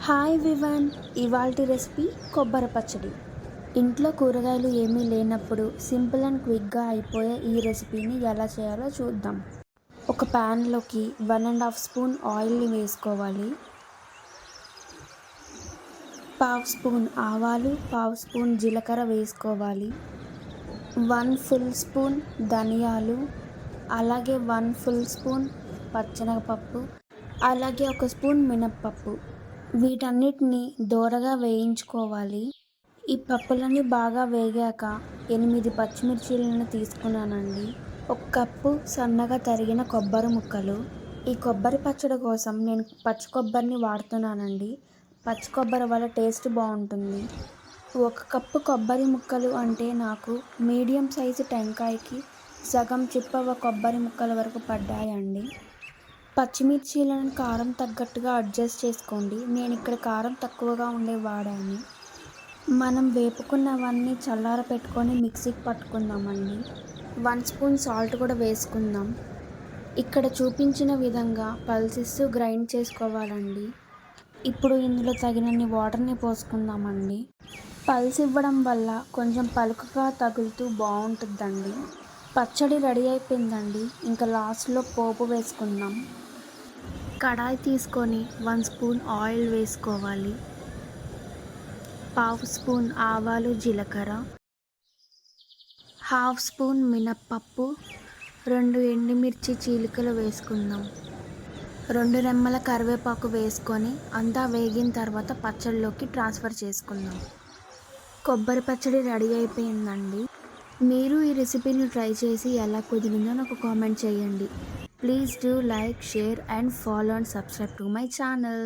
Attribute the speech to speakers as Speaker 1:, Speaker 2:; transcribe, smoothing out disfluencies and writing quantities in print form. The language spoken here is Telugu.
Speaker 1: హాయ్ వివన్, ఇవాల్టి రెసిపీ కొబ్బరి పచ్చడి. ఇంట్లో కూరగాయలు ఏమీ లేనప్పుడు సింపుల్ అండ్ క్విక్గా అయిపోయే ఈ రెసిపీని ఎలా చేయాలో చూద్దాం. ఒక ప్యాన్లోకి 1.5 స్పూన్ ఆయిల్ని వేసుకోవాలి. 1/2 స్పూన్ ఆవాలు, 1/2 స్పూన్ జీలకర్ర వేసుకోవాలి. 1 ఫుల్ స్పూన్ ధనియాలు, అలాగే 1 ఫుల్ స్పూన్ పచ్చెనగపప్పు, అలాగే 1 స్పూన్ మినప్పప్పు. వీటన్నిటిని దోరగా వేయించుకోవాలి. ఈ పప్పులన్నీ బాగా వేగాక 8 పచ్చిమిర్చీలను తీసుకున్నానండి. 1 కప్పు సన్నగా తరిగిన కొబ్బరి ముక్కలు. ఈ కొబ్బరి పచ్చడి కోసం నేను పచ్చి కొబ్బరిని వాడుతున్నానండి. పచ్చి కొబ్బరి వల్ల టేస్ట్ బాగుంటుంది. 1 కప్పు కొబ్బరి ముక్కలు అంటే నాకు మీడియం సైజు టెంకాయకి సగం చిప్పవ కొబ్బరి ముక్కల వరకు పడ్డాయండి. పచ్చిమిర్చీలను కారం తగ్గట్టుగా అడ్జస్ట్ చేసుకోండి. నేను ఇక్కడ కారం తక్కువగా ఉండే వాడాను. మనం వేపుకున్నవన్నీ చల్లార పెట్టుకొని మిక్సీకి పట్టుకుందామండి. 1 స్పూన్ సాల్ట్ కూడా వేసుకుందాం. ఇక్కడ చూపించిన విధంగా పల్సిస్తూ గ్రైండ్ చేసుకోవాలండి. ఇప్పుడు ఇందులో తగినన్ని వాటర్ని పోసుకుందామండి. పల్స్ ఇవ్వడం వల్ల కొంచెం పలుకుగా తగులుతూ బాగుంటుందండి. పచ్చడి రెడీ అయిపోయిందండి. ఇంకా లాస్ట్లో పోపు వేసుకుందాం. కడాయి తీసుకొని 1 స్పూన్ ఆయిల్ వేసుకోవాలి. 1/2 స్పూన్ ఆవాలు జీలకర్ర, 1/2 స్పూన్ మినప్పప్పు, 2 ఎండుమిర్చి చీలికలు వేసుకుందాం. 2 రెమ్మల కరివేపాకు వేసుకొని అంతా వేగిన తర్వాత పచ్చడిలోకి ట్రాన్స్ఫర్ చేసుకుందాం. కొబ్బరి పచ్చడి రెడీ అయిపోయిందండి. మీరు ఈ రెసిపీని ట్రై చేసి ఎలా కుదిరిందో నాకు కామెంట్ చేయండి. Please do like, share and follow and subscribe to my channel.